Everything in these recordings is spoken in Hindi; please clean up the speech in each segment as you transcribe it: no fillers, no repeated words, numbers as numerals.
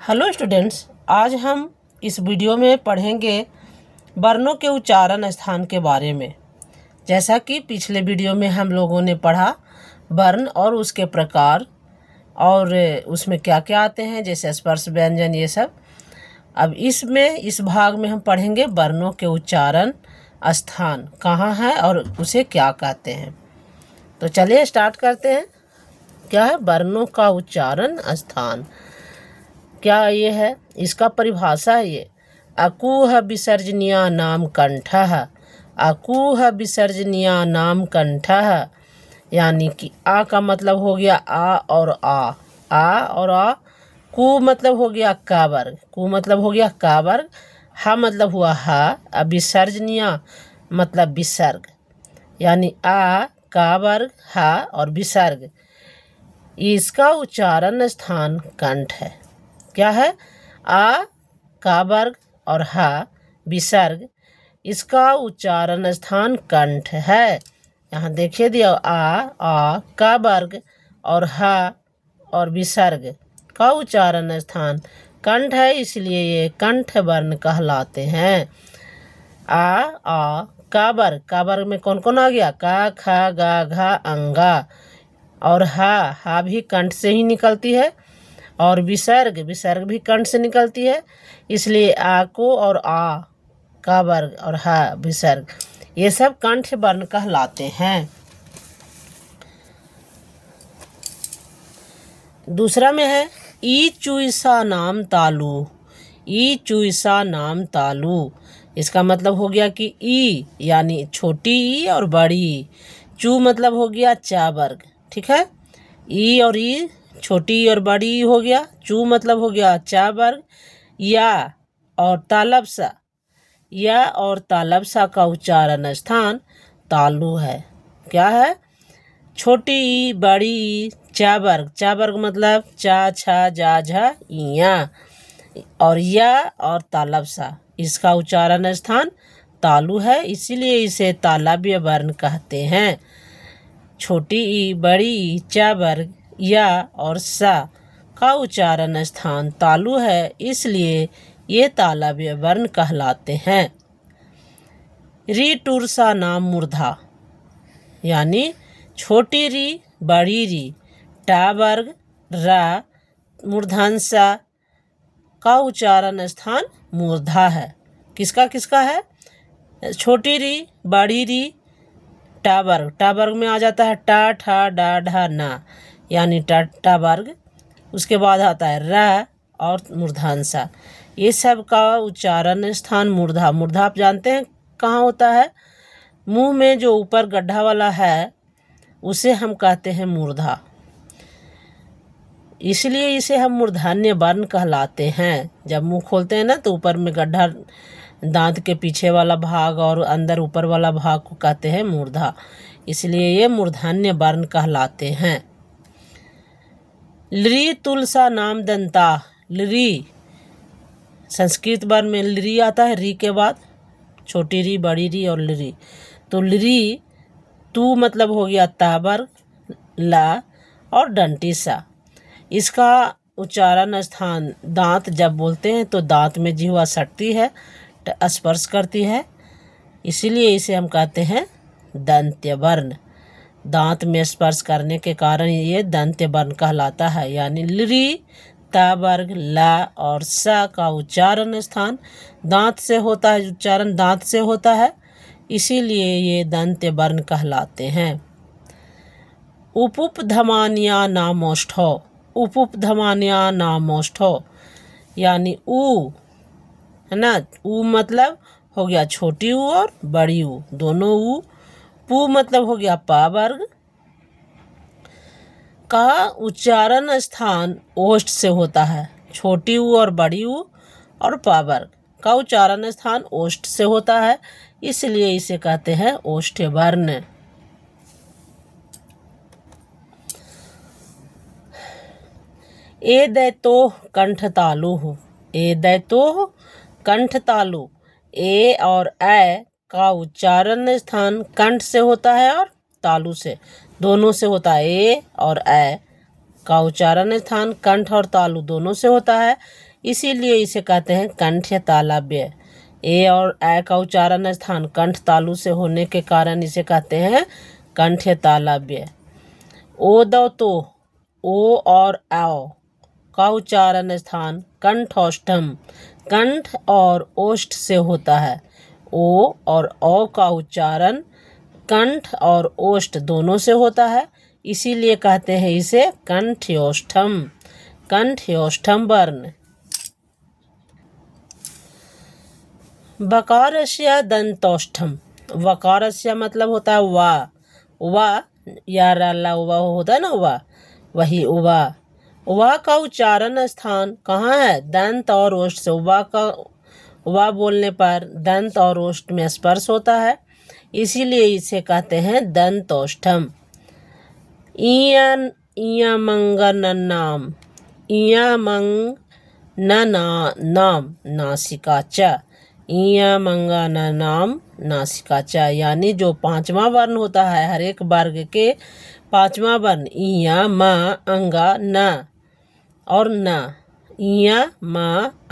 हेलो स्टूडेंट्स, आज हम इस वीडियो में पढ़ेंगे वर्णों के उच्चारण स्थान के बारे में। जैसा कि पिछले वीडियो में हम लोगों ने पढ़ा वर्ण और उसके प्रकार और उसमें क्या क्या आते हैं, जैसे स्पर्श व्यंजन ये सब। अब इस भाग में हम पढ़ेंगे वर्णों के उच्चारण स्थान कहाँ है और उसे क्या कहते हैं। तो चलिए स्टार्ट करते हैं। क्या है वर्णों का उच्चारण स्थान? क्या ये है, इसका परिभाषा है ये। अकूह विसर्जनीया नाम कंठः। अकूह विसर्जनीया नाम कंठः यानी कि आ का मतलब हो गया आ और आ। कु मतलब हो गया का वर्ग, कु मतलब हो गया का वर्ग। हा मतलब हुआ हा। अब विसर्जनीया मतलब विसर्ग, यानी आ का वर्ग हा और विसर्ग। इसका उच्चारण स्थान कंठ है। क्या है? आ का वर्ग और हा विसर्ग, इसका उच्चारण स्थान कंठ है। यहाँ देखिए दिया आ का वर्ग और हा और विसर्ग का उच्चारण स्थान कंठ है, इसलिए ये कंठ वर्ण कहलाते हैं। आ का वर्ग में कौन कौन आ गया? का खा गा घा अंगा। और हा भी कंठ से ही निकलती है और विसर्ग भी कंठ से निकलती है, इसलिए आ को और आ का वर्ग और हा विसर्ग ये सब कंठ वर्ण कहलाते हैं। दूसरा में है ई चुईसा नाम तालु। ई चुईसा नाम तालु, इसका मतलब हो गया कि ई यानी छोटी ई और बड़ी ई। चू मतलब हो गया चा वर्ग, ठीक है। ई और ई छोटी और बड़ी हो गया। चू मतलब हो गया चा वर्ग। या और तालबसा का उच्चारण स्थान तालु है। क्या है? छोटी ई बड़ी ई चा वर्ग मतलब चा छा जा झा इया। और या और तालबसा इसका उच्चारण स्थान तालु है, इसीलिए इसे तालव्य वर्ण कहते हैं। छोटी ई बड़ी ई चा वर्ग या और सा का उच्चारण स्थान तालु है, इसलिए ये तालव्य वर्ण कहलाते हैं। री टूरसा नाम मूर्धा, यानी छोटी री बड़ी री टा वर्ग रा मूर्धांसा का उच्चारण स्थान मूर्धा है। किसका है? छोटी री बड़ी री टा वर्ग में आ जाता है टा ठा डा ढा ना, यानी टा वर्ग। उसके बाद आता है रा और मूर्धांसा, ये सब का उच्चारण स्थान मूर्धा। मूर्धा आप जानते हैं कहाँ होता है? मुंह में जो ऊपर गड्ढा वाला है उसे हम कहते हैं मूर्धा, इसलिए इसे हम मूर्धन्य वर्ण कहलाते हैं। जब मुंह खोलते हैं ना तो ऊपर में गड्ढा, दांत के पीछे वाला भाग और अंदर ऊपर वाला भाग को कहते हैं मूर्धा, इसलिए ये मूर्धन्य वर्ण कहलाते हैं। लृ तुलसा नाम दंता। लृ संस्कृत वर्ण में लृ आता है, री के बाद छोटी री बड़ी री और लृ। तो लृ तू मतलब हो गया ता वर्ग ला और डंटी सा, इसका उच्चारण स्थान दांत जब बोलते हैं तो दांत में जिह्वा सटती है, स्पर्श करती है, इसीलिए इसे हम कहते हैं दंत्य वर्ण। दांत में स्पर्श करने के कारण ये दंत्य वर्ण कहलाता है, यानी लृ ता वर्ग ला और सा का उच्चारण स्थान दांत से होता है, उच्चारण दांत से होता है, इसीलिए ये दंत्य वर्ण कहलाते हैं। उपधमानिया नामोष्ठो। उपधमानिया नामोष्ठो यानी ऊ है ना। ऊ मतलब हो गया छोटी ऊ और बड़ी ऊ, दोनों ऊ। पू मतलब हो गया पा वर्ग का उच्चारण स्थान ओष्ठ से होता है। छोटी ऊ और बड़ी ऊ और पा वर्ग का उच्चारण स्थान ओष्ठ से होता है, इसलिए इसे कहते हैं ओष्ठ्य वर्ण। ए दैतो कंठ तालु हो। ए दैतो कंठ तालु, ए और ए का उच्चारण स्थान कंठ से होता है और तालु से, दोनों से होता है। ए और ए का उच्चारण स्थान कंठ और तालु दोनों से होता है, इसीलिए इसे कहते हैं कंठ तालव्य। ए और ए का उच्चारण स्थान कंठ तालु से होने के कारण इसे कहते हैं कंठ तालव्य। ओ दो तो ओ और आओ का उच्चारण स्थान कंठोष्ठम, कंठ और ओष्ठ से होता है। ओ और औ का उच्चारण कंठ और ओष्ठ दोनों से होता है, इसीलिए कहते हैं इसे कंठ्योष्ठम, कंठ्योष्ठम वर्ण। वकारस्य दंतोष्ठम, वकारस्य मतलब होता है वा, वा या रल्ला उवा होता है ना, वा, वही उवा। उवा का उच्चारण स्थान कहाँ है? दंत और ओष्ठ से। उवा का उवा बोलने पर दंत और ओष्ठ में स्पर्श होता है, इसीलिए इसे कहते हैं दंतोष्ठम। इयमंगननाम, इयमंगननाम नासिका च, इयमंगननाम नासिका च, यानी जो पांचवा वर्ण होता है, हर एक वर्ग के पांचवा वर्ण इया म अंगा न और न, इया म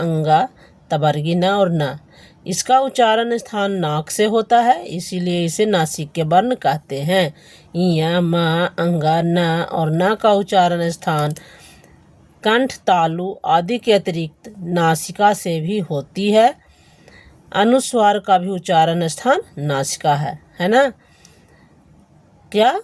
अंगा तबर्गी न और न, इसका उच्चारण स्थान नाक से होता है, इसीलिए इसे नासिक के वर्ण कहते हैं। इया म अंगा न और न का उच्चारण स्थान कंठ तालु आदि के अतिरिक्त नासिका से भी होती है। अनुस्वार का भी उच्चारण स्थान नासिका है ना। क्या?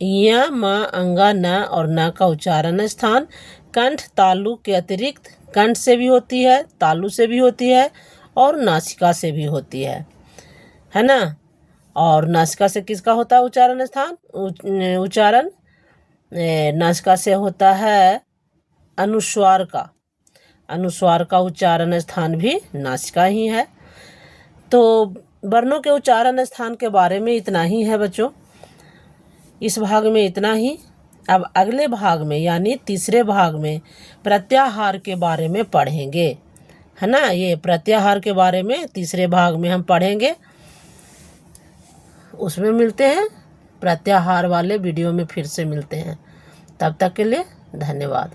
इया म अंगा न और न का उच्चारण स्थान कंठ तालु के अतिरिक्त कंठ से भी होती है, तालु से भी होती है और नासिका से भी होती है ना। और नासिका से किसका होता है उच्चारण स्थान? उच्चारण नासिका से होता है अनुस्वार का, अनुस्वार का उच्चारण स्थान भी नासिका ही है। तो वर्णों के उच्चारण स्थान के बारे में इतना ही है बच्चों, इस भाग में इतना ही। अब अगले भाग में यानी तीसरे भाग में प्रत्याहार के बारे में पढ़ेंगे, है ना। ये प्रत्याहार के बारे में तीसरे भाग में हम पढ़ेंगे, उसमें मिलते हैं। प्रत्याहार वाले वीडियो में फिर से मिलते हैं, तब तक के लिए धन्यवाद।